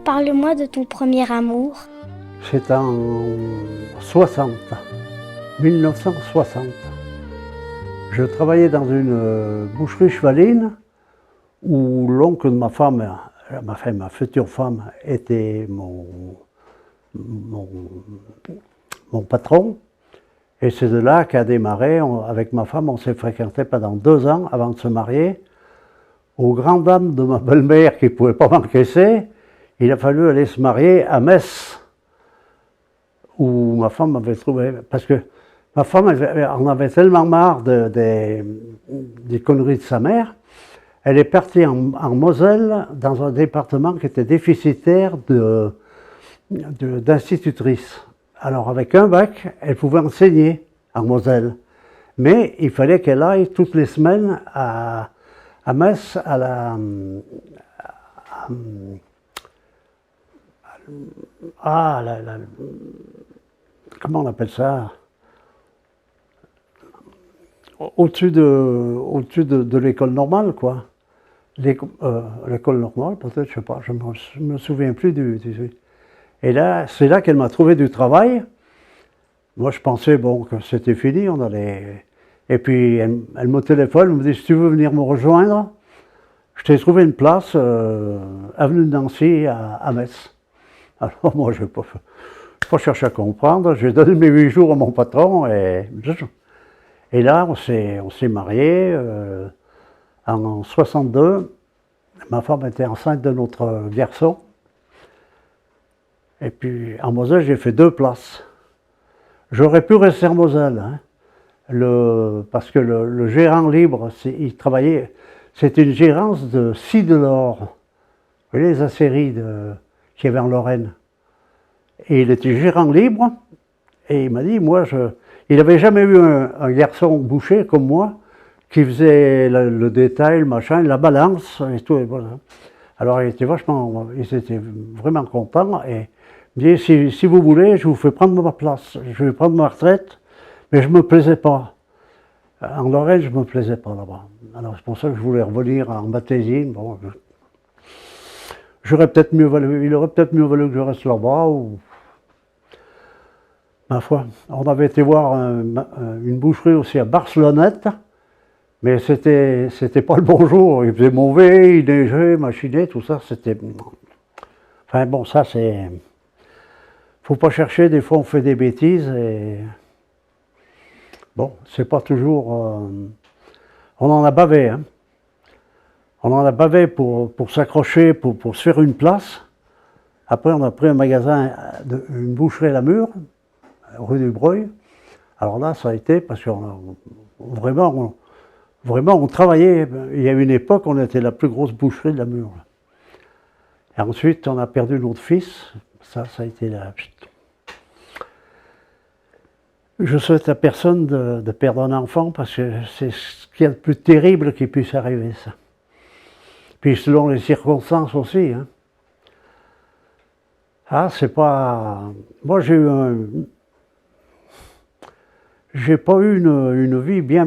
Parle-moi de ton premier amour. C'est en 1960. Je travaillais dans une boucherie chevaline où l'oncle de ma femme, ma future femme, était mon patron. Et c'est de là qu'a démarré, avec ma femme, on s'est fréquenté pendant 2 ans avant de se marier. Aux grandes dames de ma belle-mère qui ne pouvait pas m'encaisser, il a fallu aller se marier à Metz, où ma femme m'avait trouvé. Parce que ma femme en avait tellement marre des conneries de sa mère, elle est partie en Moselle, dans un département qui était déficitaire d'institutrices. Alors avec un bac, elle pouvait enseigner en Moselle. Mais il fallait qu'elle aille toutes les semaines à Metz, comment on appelle ça? Au-dessus de l'école normale, quoi. L'école normale, peut-être, je sais pas, je me souviens plus Et là, c'est là qu'elle m'a trouvé du travail. Moi, je pensais, bon, que c'était fini, on allait... Et puis, elle me téléphone, elle me dit, si tu veux venir me rejoindre, je t'ai trouvé une place, avenue de Nancy, à Metz. Alors, moi, je n'ai pas cherché à comprendre, j'ai donné mes 8 jours à mon patron, et là, on s'est mariés en 62. Ma femme était enceinte de notre garçon. Et puis, en Moselle, j'ai fait 2 places. J'aurais pu rester en Moselle, hein, parce que le gérant libre, il travaillait, c'était une gérance de scie de l'or. Vous voyez les aciéries qu'il y avait en Lorraine. Et il était gérant libre, et il m'a dit, il n'avait jamais eu un garçon boucher comme moi, qui faisait le détail, le machin, la balance et tout. Et voilà. Alors il était vraiment content. Et il me dit, si vous voulez, je vous fais prendre ma place. Je vais prendre ma retraite, mais je ne me plaisais pas. En Lorraine, je ne me plaisais pas là-bas. Alors c'est pour ça que je voulais revenir en Matésine. Bon, il aurait peut-être mieux valu que je reste là-bas. Ma foi, on avait été voir une boucherie aussi à Barcelonnette, mais c'était pas le bon jour. Il faisait mauvais, il neigeait, machiné, tout ça, c'était... Enfin bon, ça c'est... Faut pas chercher, des fois on fait des bêtises et... Bon, c'est pas toujours... On en a bavé, hein. On en a bavé pour s'accrocher, pour se faire une place. Après, on a pris un magasin, une boucherie à la Mure, rue du Breuil. Alors là, ça a été parce qu'on vraiment, on travaillait. Il y a une époque, on était la plus grosse boucherie de la Mure. Et ensuite, on a perdu notre fils. Ça a été la... Je souhaite à personne de perdre un enfant parce que c'est ce qu'il y a de plus terrible qui puisse arriver, ça. Puis selon les circonstances aussi, hein. Ah, c'est pas... Moi, j'ai pas eu une vie bien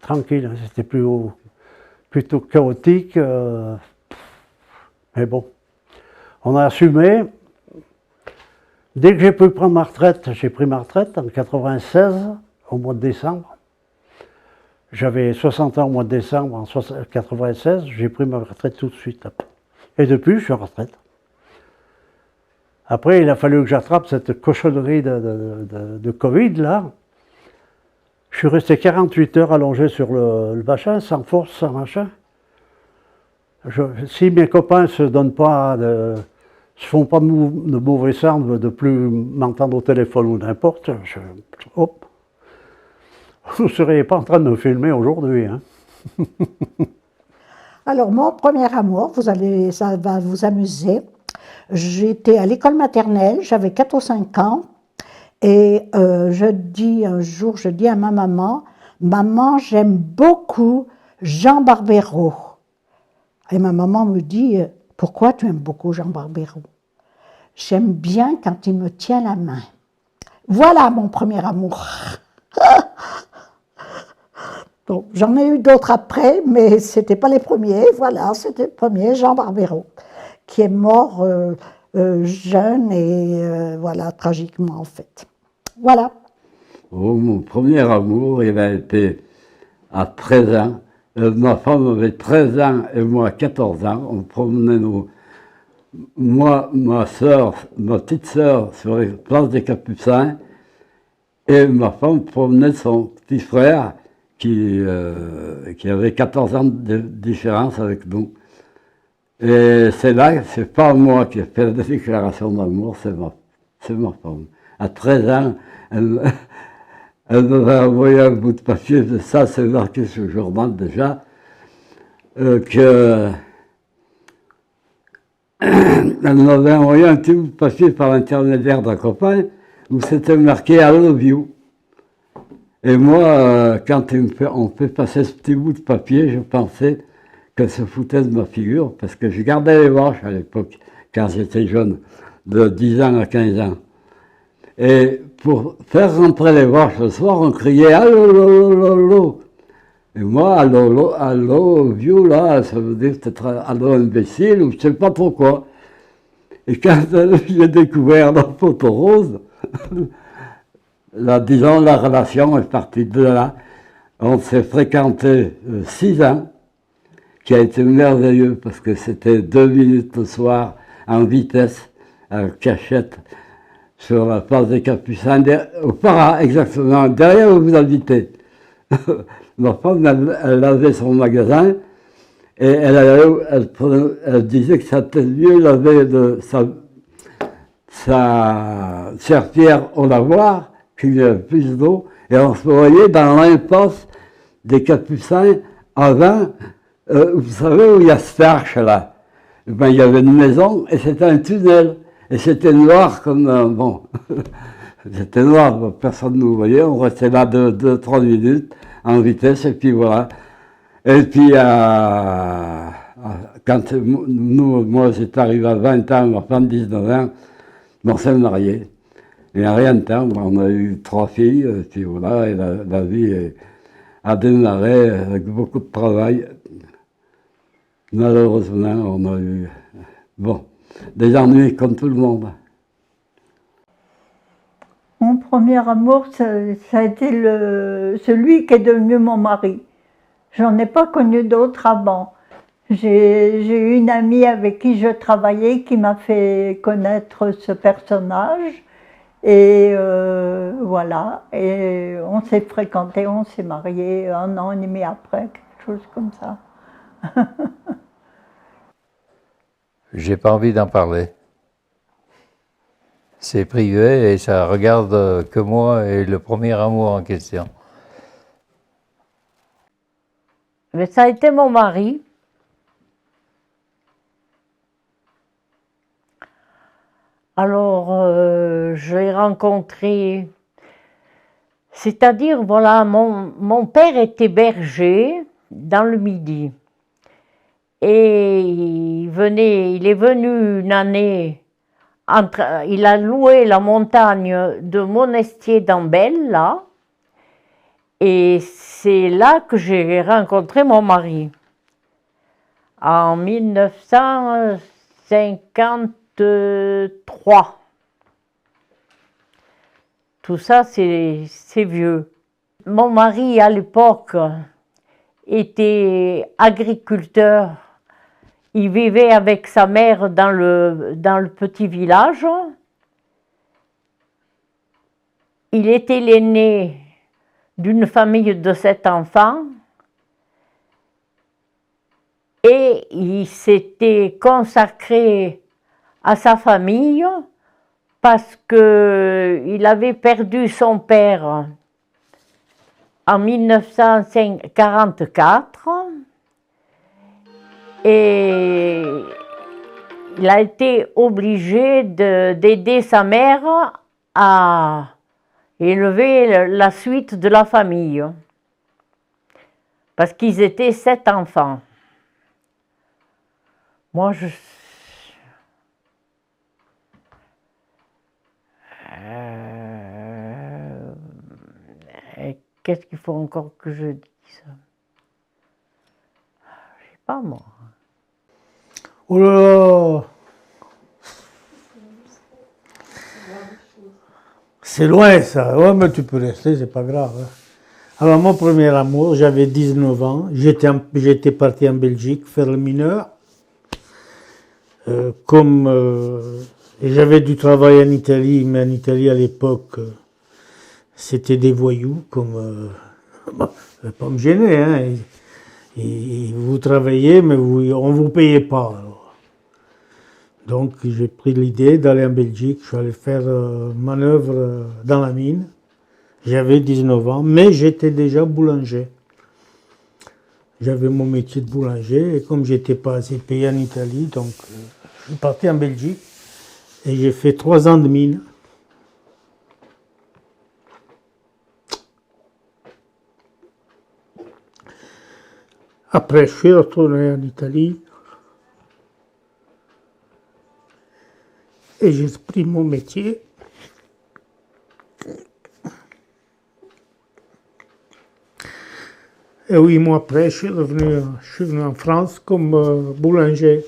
tranquille. C'était plutôt chaotique. Mais bon, on a assumé. Dès que j'ai pu prendre ma retraite, j'ai pris ma retraite en 96, au mois de décembre. J'avais 60 ans au mois de décembre en 96, j'ai pris ma retraite tout de suite. Et depuis, je suis en retraite. Après, il a fallu que j'attrape cette cochonnerie de Covid, là. Je suis resté 48 heures allongé sur le machin, sans force, sans machin. Si mes copains se font pas de mauvais sang de plus m'entendre au téléphone ou n'importe, hop. Vous ne seriez pas en train de me filmer aujourd'hui, hein. Alors, mon premier amour, ça va vous amuser. J'étais à l'école maternelle, j'avais 4 ou 5 ans, et je dis à ma maman, « Maman, j'aime beaucoup Jean Barbero. » Et ma maman me dit, « Pourquoi tu aimes beaucoup Jean Barbero? » « J'aime bien quand il me tient la main. » Voilà mon premier amour. Bon, j'en ai eu d'autres après, mais ce n'était pas les premiers. Voilà, c'était le premier, Jean Barbero. qui est mort jeune et voilà, tragiquement en fait. Voilà. Oh, mon premier amour, il a été à 13 ans. Ma femme avait 13 ans et moi 14 ans. On promenait moi, ma soeur, ma petite sœur sur les places des Capucins et ma femme promenait son petit frère qui avait 14 ans de différence avec nous. Et c'est là, c'est pas moi qui ai fait la déclaration d'amour, c'est ma femme. À 13 ans, elle m'avait envoyé un bout de papier, ça c'est marqué sur le journal déjà, que elle m'avait envoyé un petit bout de papier par l'intermédiaire d'un copain où c'était marqué I love you. Et moi, quand on fait passer ce petit bout de papier, je pensais qu'elle se foutait de ma figure, parce que je gardais les vaches à l'époque, quand j'étais jeune, de 10 ans à 15 ans. Et pour faire rentrer les vaches le soir, on criait allô, allô, allô, allô. Et moi, allô, allô, vieux, là, ça veut dire peut-être allô imbécile, ou je sais pas trop quoi. Et quand j'ai découvert la photo rose, disons, la relation est partie de là. On s'est fréquenté 6 ans, qui a été merveilleux parce que c'était 2 minutes le soir en vitesse, en cachette, sur la place des Capucins, au Para, exactement, derrière où vous habitez. Ma femme, elle avait son magasin et elle disait que ça était mieux laver sa serpillère au lavoir qu'il y avait plus d'eau. Et on se voyait dans l'impasse des Capucins avant, vous savez où il y a cette arche là. Et ben, il y avait une maison et c'était un tunnel. Et c'était noir comme, bon, c'était noir, personne ne nous voyait, on restait là 2-3 minutes en vitesse et puis voilà. Et puis quand moi j'étais arrivé à 20 ans, ma femme 19 ans, on s'est mariés. Et en rien de temps, on a eu 3 filles, et puis voilà, et la vie a démarré avec beaucoup de travail. Malheureusement, on a eu, bon, des ennuis comme tout le monde. Mon premier amour, ça a été celui qui est devenu mon mari. J'en ai pas connu d'autres avant. J'ai eu une amie avec qui je travaillais qui m'a fait connaître ce personnage. Et voilà, et on s'est fréquentés, on s'est mariés 1 an et demi après, quelque chose comme ça. J'ai pas envie d'en parler. C'est privé et ça regarde que moi et le premier amour en question. Mais ça a été mon mari. Alors, je l'ai rencontré, c'est-à-dire, voilà, mon père était berger dans le Midi. Et il est venu une année, il a loué la montagne de Monestier-d'Ambel, là, et c'est là que j'ai rencontré mon mari, en 1953. Tout ça, c'est vieux. Mon mari, à l'époque, était agriculteur. Il vivait avec sa mère dans le petit village. Il était l'aîné d'une famille de 7 enfants. Et il s'était consacré à sa famille parce qu'il avait perdu son père en 1944 et il a été obligé d'aider sa mère à élever la suite de la famille parce qu'ils étaient 7 enfants. Moi, qu'est-ce qu'il faut encore que je dise? Je sais pas, moi. Oh là là, C'est loin ça. Ouais, mais tu peux rester, c'est pas grave. Hein. Alors mon premier amour, j'avais 19 ans, j'étais parti en Belgique faire le mineur. Et j'avais du travail en Italie, mais en Italie à l'époque, c'était des voyous, comme... bon, je ne vais pas me gêner, hein. Et vous travaillez, mais on ne vous payait pas. Alors. Donc j'ai pris l'idée d'aller en Belgique, je suis allé faire manœuvre dans la mine. J'avais 19 ans, mais j'étais déjà boulanger. J'avais mon métier de boulanger, et comme j'étais pas assez payé en Italie, donc je suis parti en Belgique, et j'ai fait 3 ans de mine. Après, je suis retourné en Italie, et j'ai pris mon métier. Et 8 mois après, je suis venu en France comme boulanger.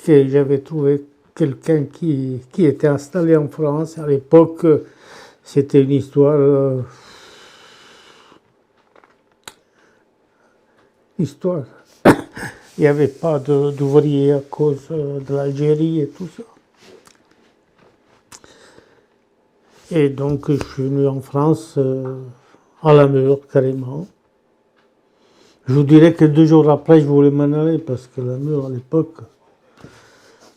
Et j'avais trouvé quelqu'un qui était installé en France. À l'époque, c'était une histoire. Il n'y avait pas d'ouvriers à cause de l'Algérie et tout ça. Et donc, je suis venu en France à la Mure, carrément. Je vous dirais que 2 jours après, je voulais m'en aller parce que la Mure, à l'époque,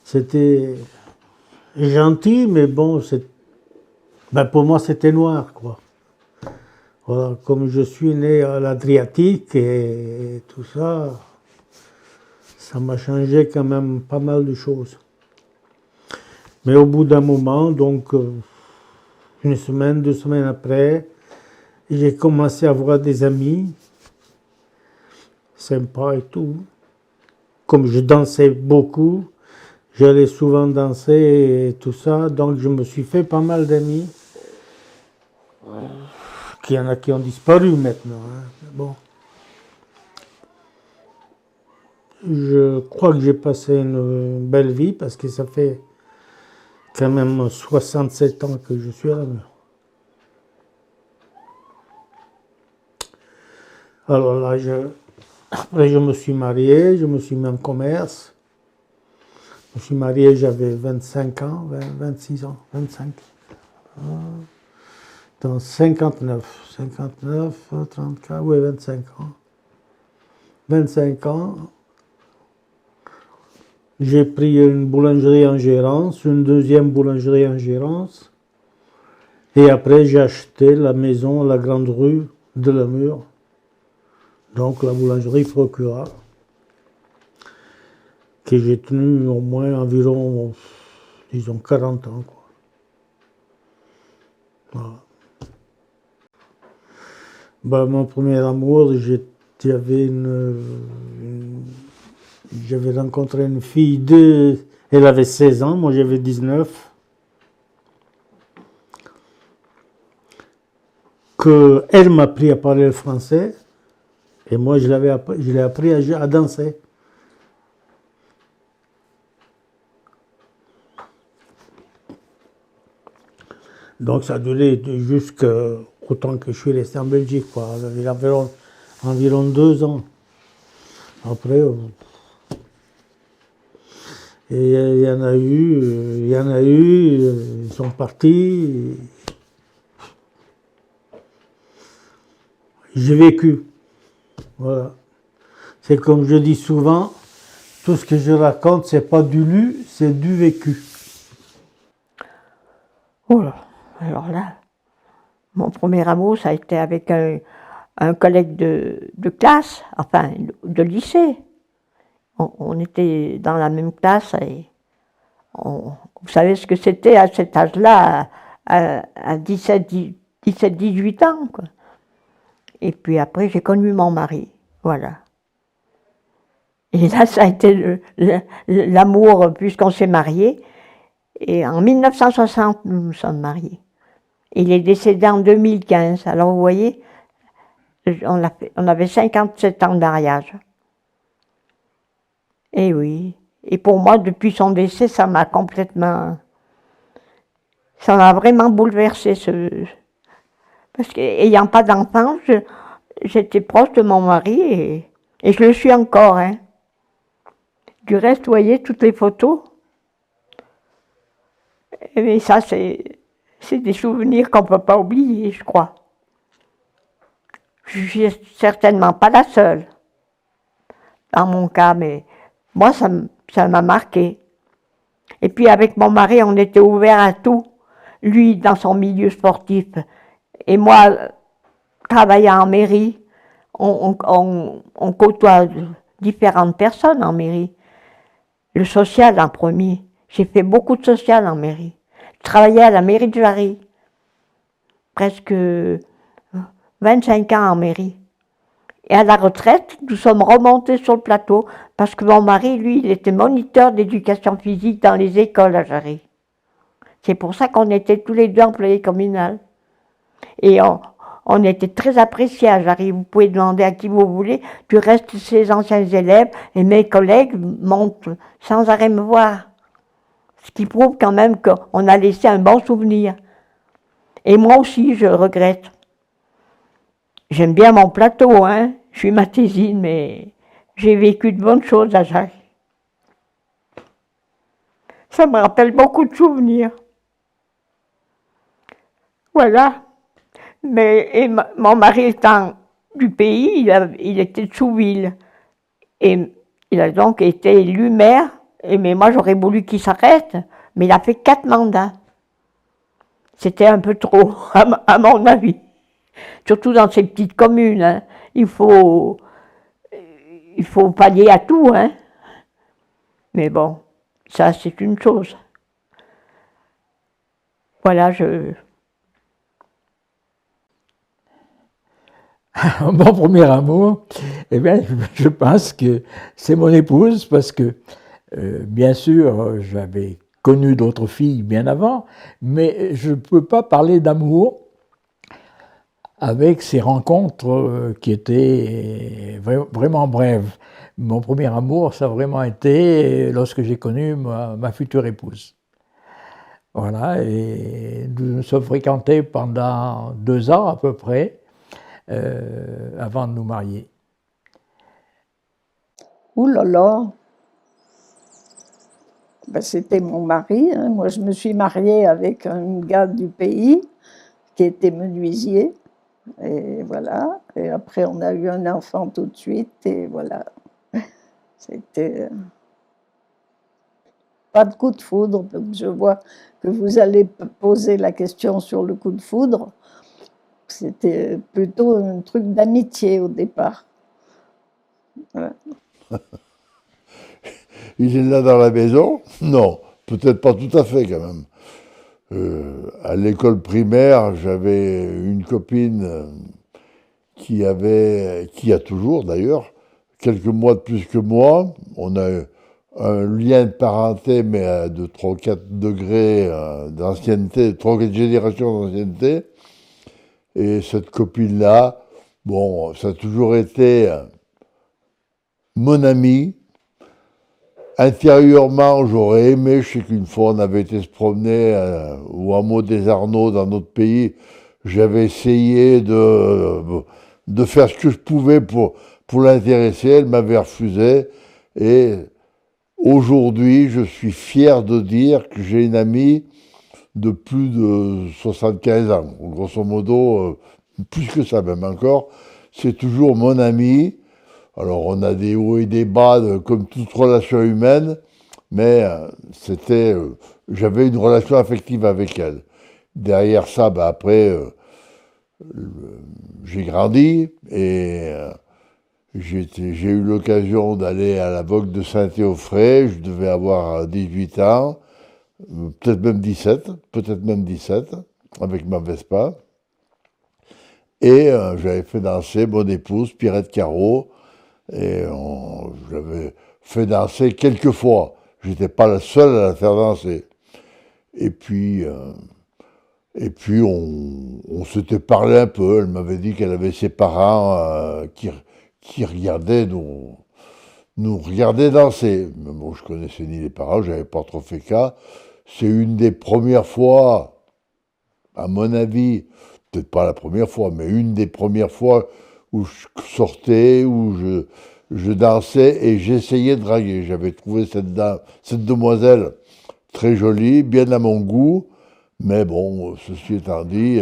c'était gentil, mais bon, pour moi, c'était noir, quoi. Voilà, comme je suis né à l'Adriatique et tout ça, ça m'a changé quand même pas mal de choses. Mais au bout d'un moment, donc, 1 semaine, 2 semaines après, j'ai commencé à avoir des amis, sympas et tout. Comme je dansais beaucoup, j'allais souvent danser et tout ça, donc je me suis fait pas mal d'amis. Il y en a qui ont disparu maintenant. Hein. Bon. Je crois que j'ai passé une belle vie parce que ça fait quand même 67 ans que je suis à la Mure. Alors là, après je me suis marié, je me suis mis en commerce. Je me suis marié, j'avais 25 ans, 26 ans, 25. Dans 59, 34, oui, 25 ans. 25 ans, j'ai pris une boulangerie en gérance, une deuxième boulangerie en gérance, et après j'ai acheté la maison à la grande rue de la Mure, donc la boulangerie Procura, que j'ai tenue au moins environ, disons, 40 ans, quoi. Voilà. Ben, mon premier amour, j'avais rencontré une fille elle avait 16 ans, moi j'avais 19, elle m'a appris à parler le français, et moi je l'ai appris à danser. Donc ça a duré jusqu'au temps que je suis resté en Belgique, quoi. Il y avait environ 2 ans. Après, et il y en a eu, ils sont partis. J'ai vécu. Voilà. C'est comme je dis souvent, tout ce que je raconte, c'est pas du lu, c'est du vécu. Oula, alors là, mon premier amour, ça a été avec un collègue de classe, enfin de lycée. On était dans la même classe et vous savez ce que c'était à cet âge-là, à 17-18 ans, quoi. Et puis après, j'ai connu mon mari, voilà. Et là, ça a été l'amour, puisqu'on s'est mariés. Et en 1960, nous nous sommes mariés. Il est décédé en 2015. Alors, vous voyez, on avait 57 ans de mariage. Et oui. Et pour moi, depuis son décès, ça m'a complètement... Ça m'a vraiment bouleversée. Parce qu'ayant pas d'enfant, j'étais proche de mon mari et je le suis encore. Hein. Du reste, vous voyez toutes les photos. Mais ça, c'est des souvenirs qu'on ne peut pas oublier, je crois. Je suis certainement pas la seule, dans mon cas, mais moi, ça m'a marqué. Et puis avec mon mari, on était ouverts à tout. Lui, dans son milieu sportif, et moi, travaillant en mairie, on côtoie différentes personnes en mairie. Le social en premier. J'ai fait beaucoup de social en mairie. Je travaillais à la mairie de Jarry. Presque 25 ans en mairie. Et à la retraite, nous sommes remontés sur le plateau parce que mon mari, lui, il était moniteur d'éducation physique dans les écoles à Jarry. C'est pour ça qu'on était tous les deux employés communaux. Et on était très appréciés à Jarry. Vous pouvez demander à qui vous voulez. Du reste, ses anciens élèves et mes collègues montent sans arrêt me voir. Ce qui prouve quand même qu'on a laissé un bon souvenir. Et moi aussi, je regrette. J'aime bien mon plateau, hein. Je suis matésine, mais j'ai vécu de bonnes choses à Jarry. Ça me rappelle beaucoup de souvenirs. Voilà. Mais mon mari étant du pays, il était de Souville. Et il a donc été élu maire. Mais moi, j'aurais voulu qu'il s'arrête. Mais il a fait 4 mandats. C'était un peu trop, à mon avis. Surtout dans ces petites communes. Hein. Il faut pallier à tout. Hein. Mais bon, ça, c'est une chose. Voilà, Mon premier amour, eh bien, je pense que c'est mon épouse, parce que, bien sûr, j'avais connu d'autres filles bien avant, mais je ne peux pas parler d'amour avec ces rencontres qui étaient vraiment brèves. Mon premier amour, ça a vraiment été lorsque j'ai connu ma future épouse. Voilà, et nous nous sommes fréquentés pendant 2 ans à peu près, avant de nous marier. Ouh là là, ben, c'était mon mari. Hein. Moi, je me suis mariée avec un gars du pays qui était menuisier. Et voilà. Et après, on a eu un enfant tout de suite. Et voilà. C'était pas de coup de foudre. Je vois que vous allez poser la question sur le coup de foudre. C'était plutôt un truc d'amitié au départ. Voilà. Il est là dans la maison? Non, peut-être pas tout à fait quand même. À l'école primaire, j'avais une copine qui a toujours d'ailleurs, quelques mois de plus que moi. On a un lien de parenté, mais de 3 ou 4 degrés d'ancienneté, 3 ou 4 générations d'ancienneté. Et cette copine-là, bon, ça a toujours été mon amie. Intérieurement, j'aurais aimé, je sais qu'une fois on avait été se promener au hameau des Arnaud dans notre pays, j'avais essayé de faire ce que je pouvais pour l'intéresser, elle m'avait refusé, et aujourd'hui je suis fier de dire que j'ai une amie de plus de 75 ans, grosso modo, plus que ça même encore, c'est toujours mon amie. Alors on a des hauts et des bas comme toute relation humaine, mais j'avais une relation affective avec elle. Derrière ça, après, j'ai grandi et j'ai eu l'occasion d'aller à la Vogue de Saint-Théophrais, je devais avoir 18 ans, peut-être même 17, avec ma Vespa. Et j'avais fait danser mon épouse, Pierrette Carreau, et j'avais fait danser quelques fois. J'étais pas la seule à la faire danser. Et puis on s'était parlé un peu. Elle m'avait dit qu'elle avait ses parents qui regardaient nous regardaient danser. Mais bon, je connaissais ni les parents, j'avais pas trop fait cas. C'est une des premières fois à mon avis, peut-être pas la première fois, mais une des premières fois où je sortais, où je dansais et j'essayais de draguer. J'avais trouvé cette demoiselle très jolie, bien à mon goût, mais bon, ceci étant dit,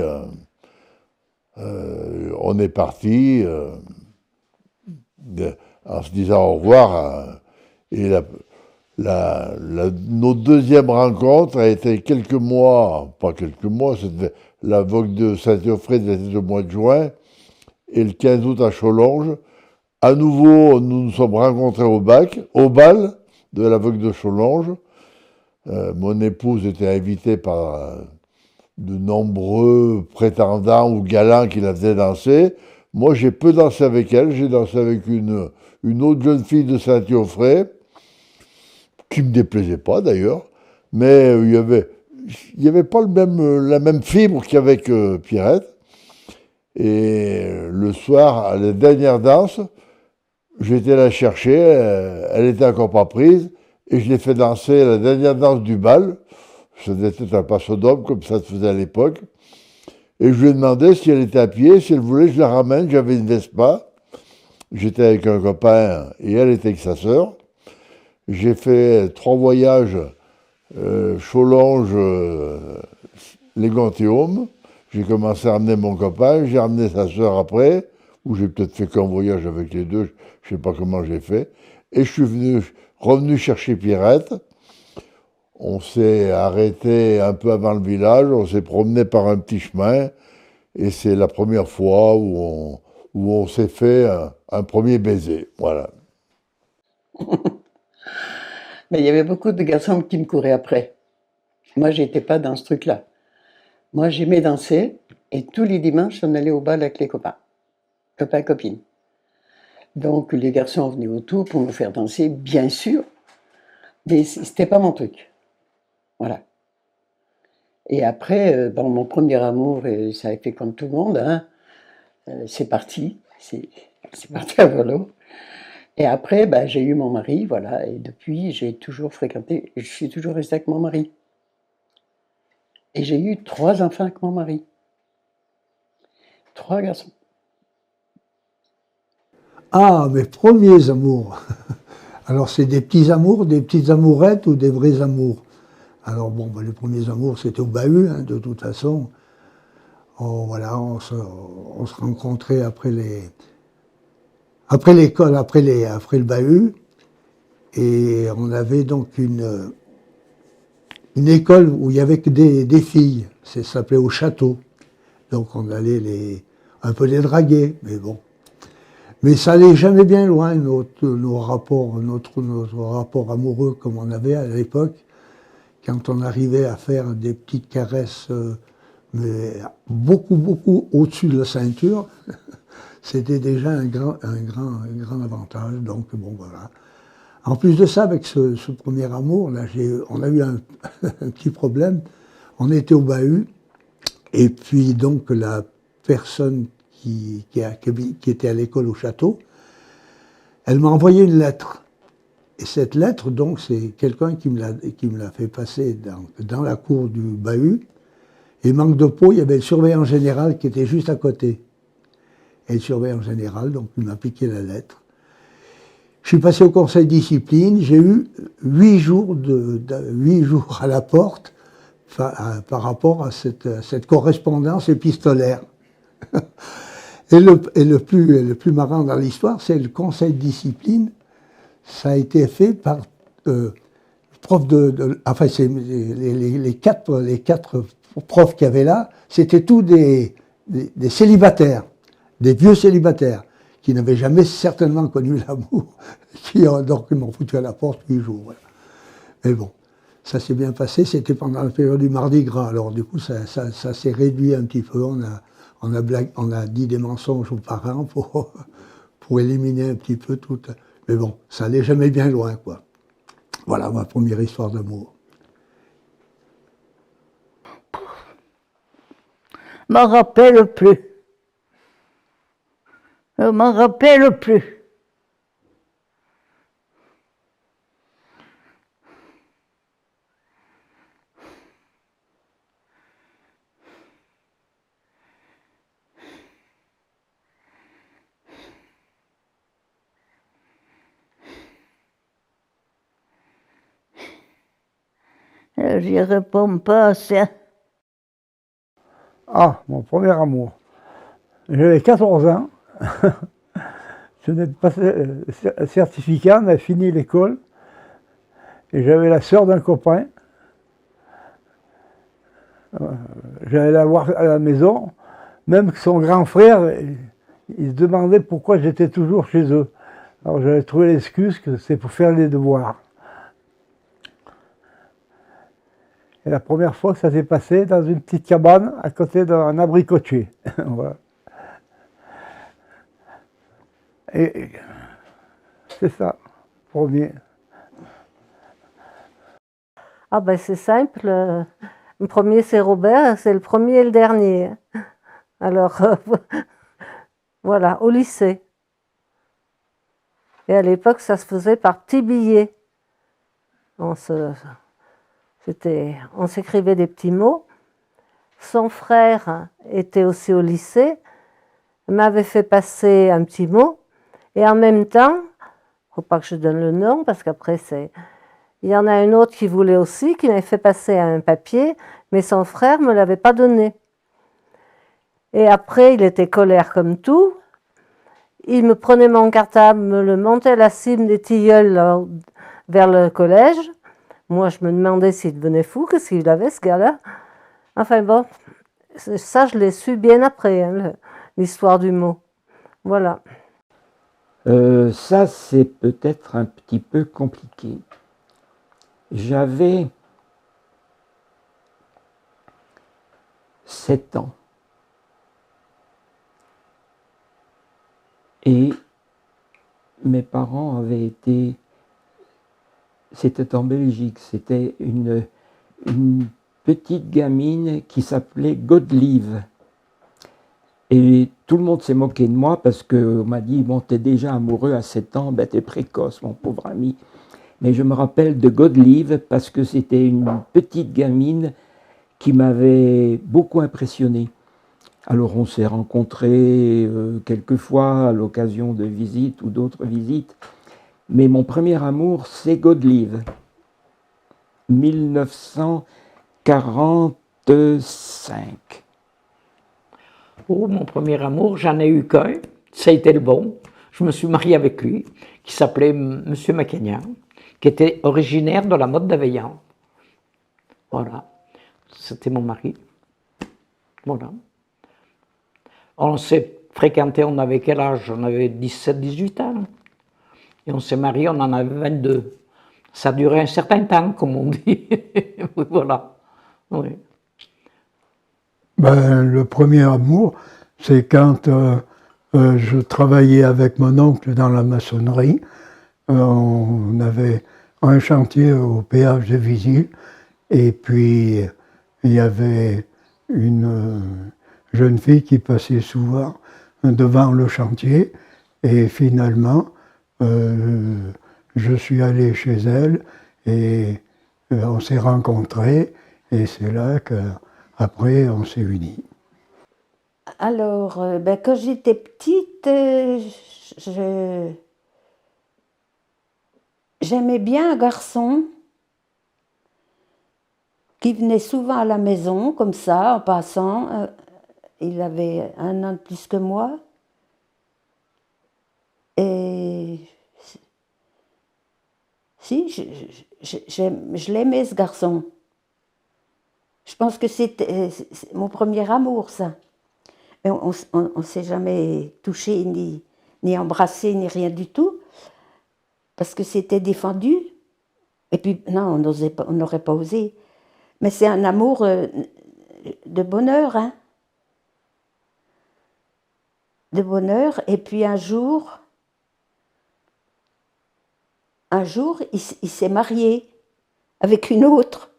on est parti en se disant au revoir. Et notre deuxième rencontre a été quelques mois, pas quelques mois, c'était la vogue de Saint-Théophile, c'était le mois de juin, et le 15 août à Cholonges. À nouveau, nous nous sommes rencontrés au bal de la vogue de Cholonges. Mon épouse était invitée par de nombreux prétendants ou galants qui la faisaient danser. Moi, j'ai peu dansé avec elle, j'ai dansé avec une autre jeune fille de Saint-Théophile, qui me déplaisait pas d'ailleurs, mais il y avait pas la même fibre qu'avec Pierrette. Et le soir, à la dernière danse, j'étais la chercher, elle était encore pas prise, et je l'ai fait danser la dernière danse du bal. C'était un passo doble, comme ça se faisait à l'époque. Et je lui ai demandé si elle était à pied, si elle voulait, je la ramène. J'avais une Vespa. J'étais avec un copain et elle était avec sa sœur. J'ai fait 3 voyages, Cholonges, Légantéum. J'ai commencé à ramener mon copain, j'ai ramené sa sœur après, ou j'ai peut-être fait qu'un voyage avec les deux, je ne sais pas comment j'ai fait. Et je suis revenu chercher Pierrette. On s'est arrêté un peu avant le village, on s'est promené par un petit chemin, et c'est la première fois où on s'est fait un premier baiser. Voilà. Mais il y avait beaucoup de garçons qui me couraient après. Moi, j'étais pas dans ce truc-là. Moi, j'aimais danser, et tous les dimanches, on allait au bal avec les copains, copines. Donc, les garçons venaient autour pour nous faire danser, bien sûr, mais c'était pas mon truc. Voilà. Et après, bon, mon premier amour, ça a été comme tout le monde, hein, c'est parti, c'est parti à volo. Et après, ben, j'ai eu mon mari, voilà, et depuis, j'ai toujours fréquenté, je suis toujours restée avec mon mari. Et j'ai eu 3 enfants avec mon mari. 3 garçons. Ah, mes premiers amours. Alors, c'est des petits amours, des petites amourettes ou des vrais amours. Alors, bon, ben, les premiers amours, c'était au bahut, hein, de toute façon. Voilà, on se rencontrait après l'école, après le bahut. Et on avait donc une école où il y avait que des filles. Ça s'appelait au château. Donc, on allait un peu les draguer, mais bon. Mais ça allait jamais bien loin, notre rapport amoureux comme on avait à l'époque. Quand on arrivait à faire des petites caresses, mais beaucoup au-dessus de la ceinture, c'était déjà un grand avantage. Donc bon, voilà. En plus de ça, avec ce premier amour, là, on a eu un petit problème. On était au bahut, et puis donc la personne qui était à l'école au château, elle m'a envoyé une lettre. Et cette lettre, donc, c'est quelqu'un qui me l'a fait passer dans la cour du bahut. Et manque de peau, il y avait le surveillant général qui était juste à côté. Et le surveillant général, donc, il m'a piqué la lettre. Je suis passé au conseil de discipline, j'ai eu 8 jours à la porte par rapport à cette correspondance épistolaire. Et le plus marrant dans l'histoire, c'est le conseil de discipline. Ça a été fait par prof enfin, les quatre profs qu'il y avait là, c'était tous des célibataires, des vieux célibataires, qui n'avaient jamais certainement connu l'amour, donc ils m'ont foutu à la porte 8 jours. Voilà. Mais bon, ça s'est bien passé, c'était pendant la période du Mardi Gras, alors du coup ça s'est réduit un petit peu, on a dit des mensonges aux parents pour éliminer un petit peu tout. Mais bon, ça allait jamais bien loin, quoi. Voilà ma première histoire d'amour. Je m'en rappelle plus. Je m'en rappelle plus. J'y réponds pas. Ah, mon premier amour. J'avais 14 ans. Je venais de passer le certificat, on avait fini l'école. Et j'avais la sœur d'un copain. J'allais la voir à la maison. Même que son grand frère, il se demandait pourquoi j'étais toujours chez eux. Alors j'avais trouvé l'excuse que c'est pour faire les devoirs. Et la première fois que ça s'est passé dans une petite cabane à côté d'un abricotier. Voilà. Et c'est ça, premier. Ah ben c'est simple. Le premier c'est Robert, c'est le premier et le dernier. Alors voilà, au lycée. Et à l'époque ça se faisait par petits billets. On s'écrivait des petits mots. Son frère était aussi au lycée, m'avait fait passer un petit mot. Et en même temps, il ne faut pas que je donne le nom, parce qu'après c'est... Il y en a un autre qui voulait aussi, qui m'avait fait passer un papier, mais son frère ne me l'avait pas donné. Et après, il était colère comme tout. Il me prenait mon cartable, me le montait à la cime des tilleuls vers le collège. Moi, je me demandais s'il devenait fou, qu'est-ce qu'il avait, ce gars-là. Enfin bon, ça, je l'ai su bien après, hein, l'histoire du mot. Voilà. Ça, c'est peut-être un petit peu compliqué. J'avais 7 ans. Et mes parents avaient été... C'était en Belgique, c'était une petite gamine qui s'appelait Godelieve. Et tout le monde s'est moqué de moi parce qu'on m'a dit, bon, t'es déjà amoureux à 7 ans, ben t'es précoce, mon pauvre ami. Mais je me rappelle de Godelieve parce que c'était une petite gamine qui m'avait beaucoup impressionné. Alors on s'est rencontrés quelques fois à l'occasion de visites ou d'autres visites. Mais mon premier amour, c'est Godelieve. 1945. Oh, mon premier amour, j'en ai eu qu'un. Ça a été le bon. Je me suis mariée avec lui, qui s'appelait Monsieur Macagnan, qui était originaire de la Motte d'Aveillant. Voilà. C'était mon mari. Voilà. On s'est fréquenté, on avait quel âge? On avait 17-18 ans. Et on s'est mariés, on en avait 22. Ça a duré un certain temps, comme on dit. Voilà. Oui. Ben, le premier amour, c'est quand je travaillais avec mon oncle dans la maçonnerie. On avait un chantier au péage de Visil. Et puis, il y avait une jeune fille qui passait souvent devant le chantier. Et finalement, je suis allé chez elle et on s'est rencontrés. Et c'est là qu'après, on s'est unis. Alors, quand j'étais petite, j'aimais bien un garçon qui venait souvent à la maison, comme ça, en passant. Il avait 1 an de plus que moi. Et si, je l'aimais, ce garçon. Je pense que c'était mon premier amour, ça. Et on ne s'est jamais touché, ni embrassé, ni rien du tout, parce que c'était défendu. Et puis, non, on n'aurait pas osé. Mais c'est un amour de bonheur, hein. De bonheur. Et puis un jour, il s'est marié avec une autre.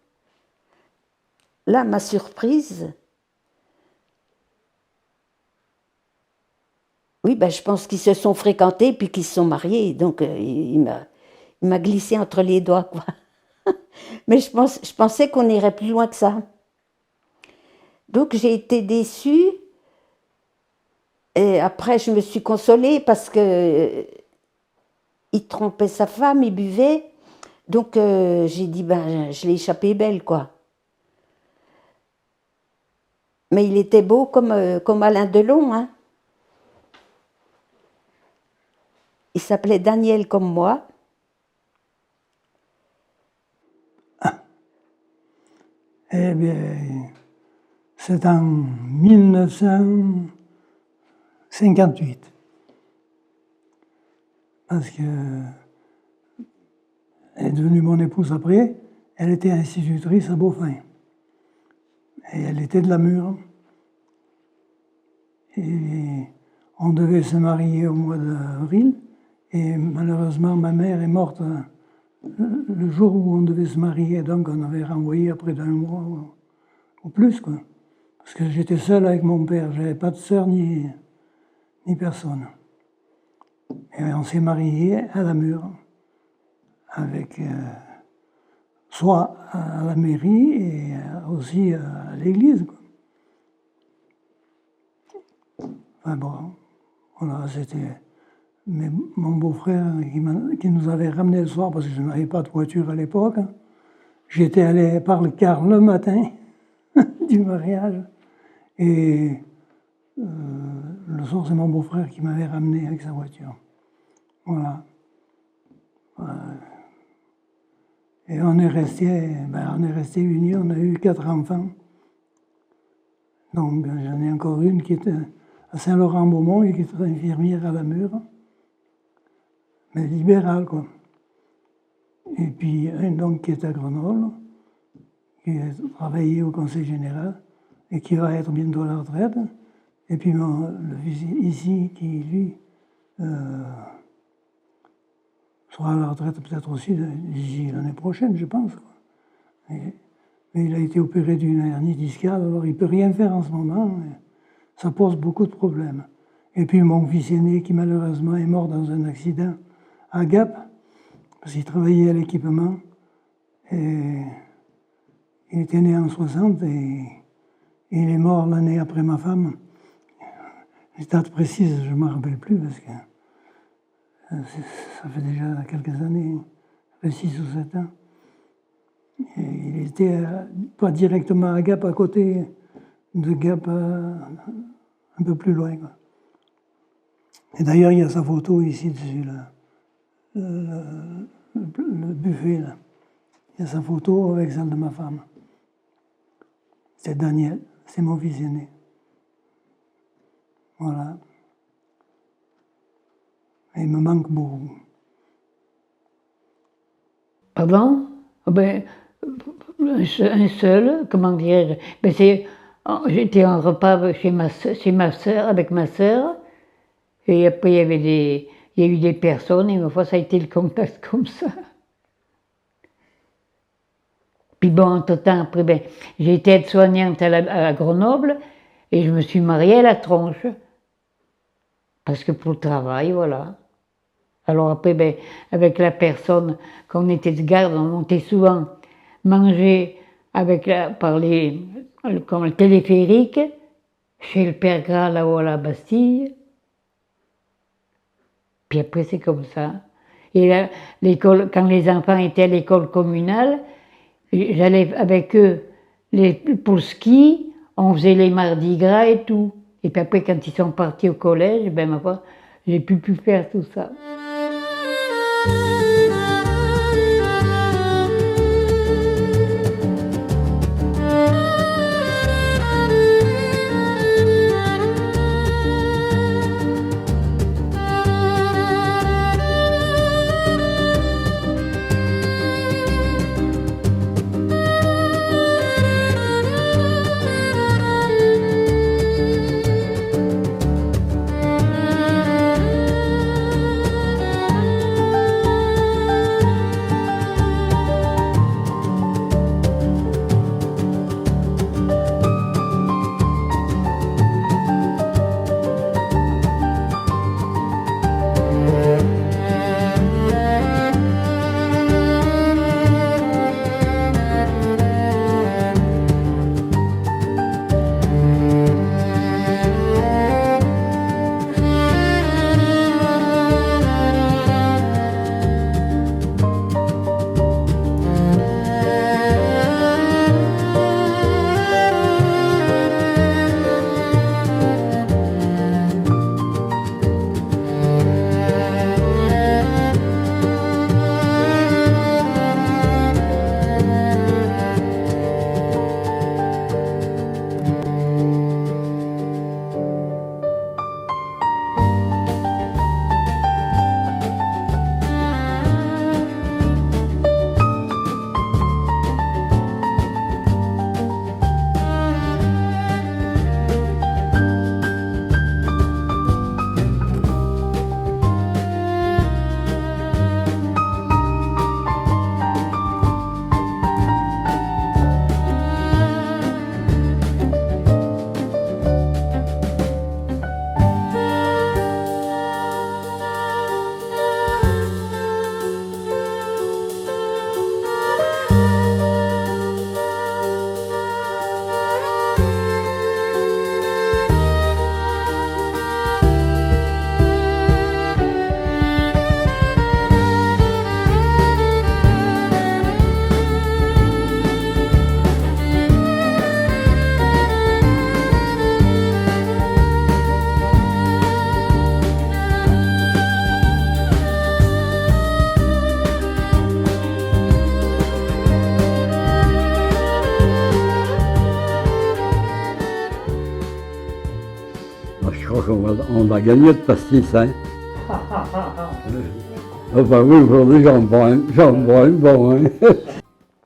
Là, ma surprise, oui, ben, je pense qu'ils se sont fréquentés puis qu'ils se sont mariés. Donc, il m'a glissé entre les doigts, quoi. Mais je pensais qu'on irait plus loin que ça. Donc, j'ai été déçue. Et après, je me suis consolée parce que il trompait sa femme, il buvait. Donc j'ai dit, ben, je l'ai échappé belle, quoi. Mais il était beau comme Alain Delon, hein. Il s'appelait Daniel comme moi. Eh bien, c'est en 1958. Parce que elle est devenue mon épouse après. Elle était institutrice à Beaufin. Et elle était de la Mure. Et on devait se marier au mois d'avril. Et malheureusement, ma mère est morte le jour où on devait se marier. Donc on avait renvoyé après d'un mois ou plus, quoi. Parce que j'étais seul avec mon père. Je n'avais pas de sœur ni personne. Et on s'est mariés à la Mure. Avec soit à la mairie et aussi à l'église, quoi. Enfin bon, voilà, c'était mon beau-frère qui nous avait ramenés le soir parce que je n'avais pas de voiture à l'époque. J'étais allé par le car le matin du mariage et le soir c'est mon beau-frère qui m'avait ramené avec sa voiture. Voilà. Et on est resté unis, on a eu 4 enfants. Donc j'en ai encore une qui était à Saint-Laurent-Beaumont et qui est infirmière à la Mure, mais libérale, quoi. Et puis un donc qui est à Grenoble, qui a travaillé au Conseil général et qui va être bientôt à la retraite. Et puis le fils ici qui, lui, sera à la retraite peut-être aussi d'ici l'année prochaine, je pense. Mais il a été opéré d'une hernie discale, alors il ne peut rien faire en ce moment. Ça pose beaucoup de problèmes. Et puis mon fils aîné, qui malheureusement est mort dans un accident à Gap, parce qu'il travaillait à l'équipement. Et il était né en 60 et il est mort l'année après ma femme. Les dates précises, je ne m'en rappelle plus, parce que ça fait déjà quelques années, ça fait 6 ou 7 ans. Et il était pas directement à Gap, à côté de Gap, un peu plus loin, quoi. Et d'ailleurs, il y a sa photo ici dessus, là. Le buffet, là. Il y a sa photo avec celle de ma femme. C'est Daniel, c'est mon fils aîné. Voilà. Et il me manque beaucoup. Pardon? Ben, un seul, comment dire, ben j'étais en repas chez ma sœur, avec ma sœur, et après il y a eu des personnes, et une fois ça a été le contact comme ça. Puis bon, entre-temps, après, ben, j'ai été aide-soignante à Grenoble, et je me suis mariée à la tronche, parce que pour le travail, voilà. Alors après, ben, avec la personne, quand on était de garde, on montait souvent manger par comme le téléphérique, chez le Père Gras, là-haut à la Bastille. Puis après, c'est comme ça. Et là, quand les enfants étaient à l'école communale, j'allais avec eux pour le ski, on faisait les mardis gras et tout. Et puis après, quand ils sont partis au collège, ben ma foi, j'ai pu faire tout ça. crois qu'on va gagner de pastis, hein. Ah bah oui, aujourd'hui j'en bois un bon, hein.